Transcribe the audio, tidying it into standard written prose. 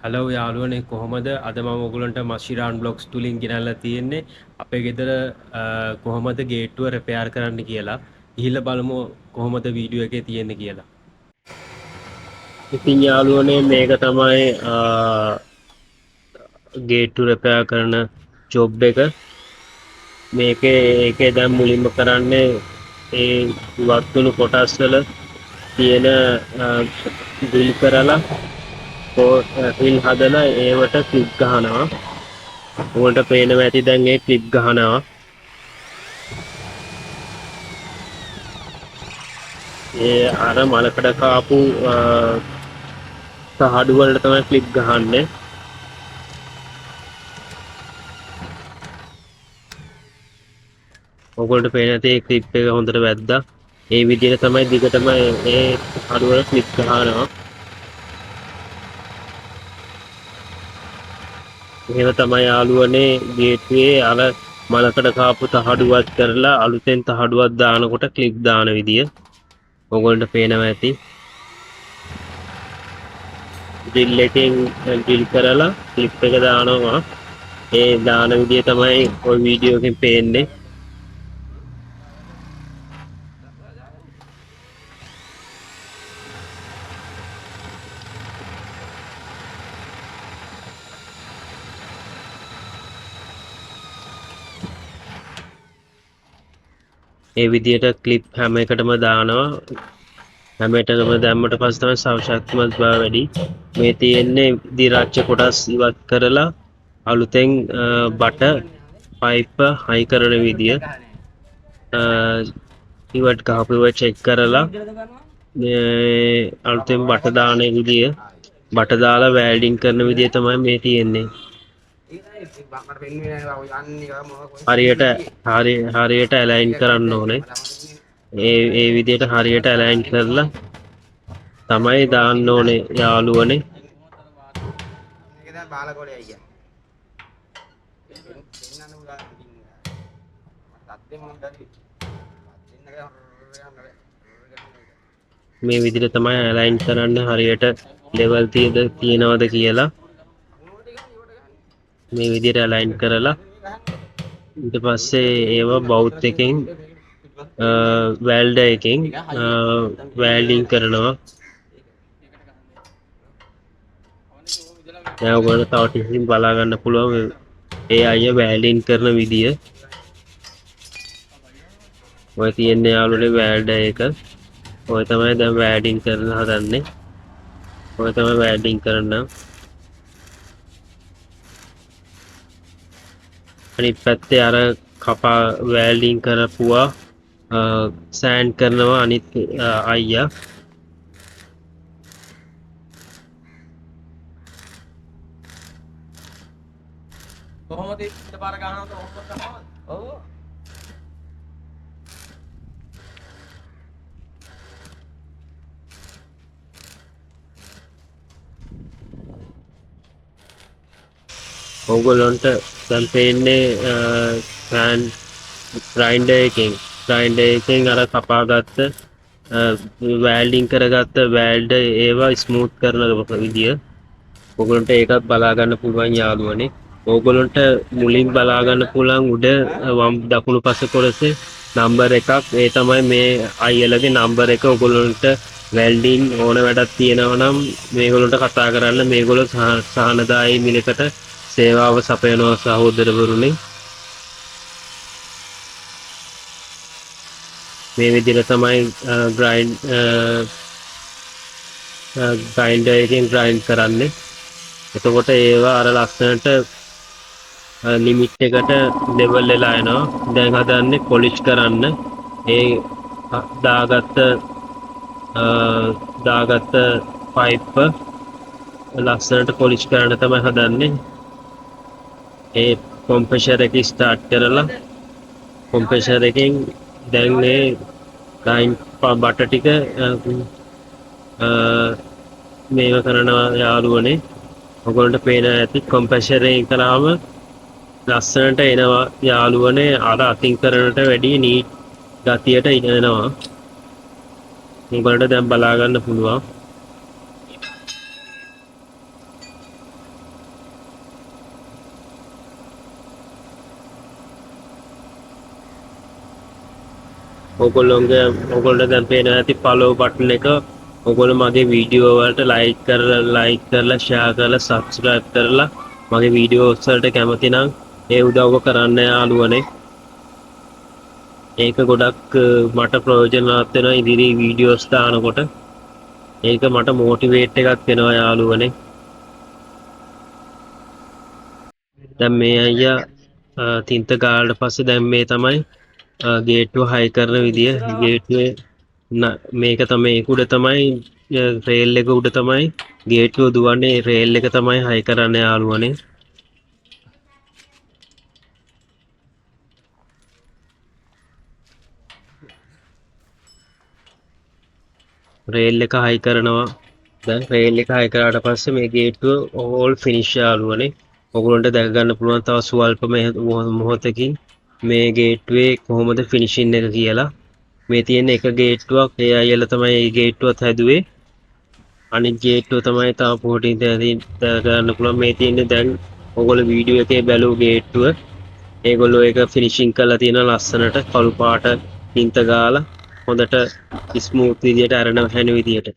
Hello යාළුවනේ කොහොමද අද මම ඔයගලන්ට මෂිරාන් බ්ලොග්ස් තුලින් ගෙනල්ලා තියෙන්නේ අපේ ගෙදර කොහොමද ගේට්ටුව රිපෙයාර් කරන්න කියලා. ගිහිල්ලා බලමු කොහොමද වීඩියෝ එකේ තියෙන්නේ කියලා. ඉතින් යාළුවනේ මේක තමයි ගේට්ටු රිපෙයාර් කරන ජොබ් එක. ඒකේ දැන් මුලින්ම කරන්නේ ඒ වත්තුණු කොටස් වල තියෙන ඩ්‍රිල් කරලා ඩ්‍රිල් හදලා ඒවට ක්ලිප් ගහනවා. උගලට පේනවා ඇති දැන් ඒ ක්ලිප් ගහනවා. ඒ අර මලකඩ කාපු තහඩු වලට තමයි ක්ලිප් ගහන්නේ. ඔයගොල්ලන්ට පේන ඇති ඒ ක්ලිප් එක හොඳට වැද්දා. ඒ විදිහට තමයි දිගටම ඒ තහඩු වල ක්ලිප් ගහනවා. එහෙම තමයි යාළුවනේ ගේට්ටුවේ අර මලකඩ කාපු තහඩුවත් කරලා අලුතෙන් තහඩුවක් දානකොට ක්ලිප් දාන විදිය. ඔයගොල්ලන්ට පේනවා ඇති. ඩ්‍රිල් එකෙන් ඩ්‍රිල් කරලා ක්ලිප් එක දානවා. ඒ දාන විදිය තමයි ওই වීඩියෝ එකෙන් පේන්නේ. ඒ විදියට ක්ලිප් හැම එකටම දානවා. හැම එකටම දැම්මට පස්සේ තමයි ශක්තිමත් බව වැඩි. මේ තියෙන්නේ දිරච්ච කොටස් ඉවත් කරලා අලුතෙන් බට පයිප් හයි කරන විදිය. ඉවත් ගහපුව චෙක් කරලා අලුතෙන් බට දාන විදිය බට දාලා වැල්ඩින් කරන විදිය තමයි මේ තියෙන්නේ. හරියට ඇලයින් කරන්න ඕනේ. ඒ විදියට හරියට ඇලයින් කරලා තමයි දාන්න ඕනේ යාළුවනේ. මේ විදිහට තමයි ඇලයින් කරන්න හරියට ලෙවල් තියෙනවද කියලා මේ විදිහට ඇලයින් කරලා ඊට පස්සේ ඒවා බවුත් එකෙන් වැල්ඩර් එකෙන් වැල්ඩින් කරනවා. දැන් ඔයගොල්ලෝ තව ටිකකින් බලා ගන්න පුළුවන් ඒ අය වැල්ඩින් කරන විදිය. ඔය තියෙන්නේ යාළුවනේ වැල්ඩර් එක. ඔය තමයි දැන් වැල්ඩින් කරලා හදන්නේ. ඔය තමයි වැල්ඩින් කරන්න. අනිත් පැත්තේ අර කපා වැල්ඩින් කරපුවා සෑන්ඩ් කරනවා අනිත් අයියා. කොහොමද ඉස්සපාර ගහනවද කොහොමද ගහනවද? ඔව් ඕගොල්ලන්ට දැන් පේන්නේ ග්‍රයින්ඩර් එකෙන් අර කපාගත්ත වැල්ඩින් කරගත්ත වැල්ඩ් ඒවා ස්මූත් කරන විදිය. ඕගොල්ලන්ට ඒකත් බලා ගන්න පුළුවන් යාළුවනේ. ඕගොල්ලන්ට මුලින් බලා ගන්න පුළුවන් උඩ වම් දකුණු පස කොටසේ නම්බර් එකක්. ඒ තමයි මේ අයියලගේ නම්බර් එක. ඕගොල්ලන්ට වැල්ඩින් ඕන වැඩක් තියෙනවා නම් මේගොල්ලන්ට කතා කරන්න. මේගොල්ලෝ සහනදායී මිලකට සේවාව සපයනවා සහෝදරවරුනි. මේ විදිහට තමයි ග්‍රයින්ඩර් එකෙන් ග්‍රයින්ඩ් කරන්නේ. එතකොට ඒවා අර ලස්සනට ලිමිට් එකට ලෙවල් වෙලා එනවා. දැන් හදන්නේ පොලිෂ් කරන්න. ඒ දාගත්ත පයිප් ලස්සනට පොලිෂ් කරන්න තමයි හදන්නේ. ඒ කොම්ප්‍රෙෂර් එක ස්ටාර්ට් කරලා කොම්ප්‍රෙෂර් එකෙන් දැන් මේ ග්‍රයින්ඩ් බට ටික මේක කරනවා යාළුවනේ. ඔයගොල්ලන්ට පේන ඇති කොම්ප්‍රෙෂර් එකෙන් කළාම ලස්සනට එනවා යාළුවනේ. අර අතින් කරනට වැඩිය නීට් ගතියට එනවා. ඔයගොල්ලන්ට දැන් බලා ගන්න පුළුවන්. ඔගොල්ලන්ට දැන් පේනවා ඇති ෆලෝ බටන් එක. ඔගොල්ලෝ මගේ වීඩියෝ වලට ලයික් කරලා ෂෙයා කරලා සබ්ස්ක්‍රයිබ් කරලා මගේ වීඩියෝස් වලට කැමති නම් ඒ උදව්ව කරන්න යාළුවනේ. ඒක ගොඩක් මට ප්‍රයෝජනවත් වෙනවා ඉදිරි වීඩියෝස් දානකොට. ඒක මට මොටිවේට් එකක් වෙනවා යාළුවනේ. දැන් මේ අයියා තින්ත ගාලට පස්සේ දැන් මේ තමයි ගේට්ටුව හයි කරන විදිය. ගේට්ටුවේ මේක තමයි උඩ තමයි රේල් එක උඩ තමයි ගේට්ටුව දුවන්නේ. රේල් එක තමයි හයි කරන්න යාළුවනේ. රේල් එක හයි කරනවා. දැන් රේල් එක හයි කරාට පස්සේ මේ ගේට්ටුව ඕල් ෆිනිෂ් යාළුවනේ. ඔගොල්ලන්ට දැක ගන්න පුළුවන් තව ස්වල්ප මොහොතකින් මේ ගේට්ටුවේ කොහොමද ෆිනිෂින් එක කියලා. මේ තියෙන එක ගේට්ටුවක් ඒ අයලා තමයි මේ ගේට්ටුවත් හැදුවේ. අනිත් ගේට්ටුව තමයි තව පොඩින් ගන්න පුළුවන්. මේ තියෙන්නේ දැන් ඔයගොල්ලෝ වීඩියෝ එකේ බැලුව ගේට්ටුව. ඒගොල්ලෝ ඒක ෆිනිෂින් කරලා තියෙනවා ලස්සනට කළු පාට තින්ත ගාලා හොඳට ස්මූත් විදියට අරන හැන විදියට.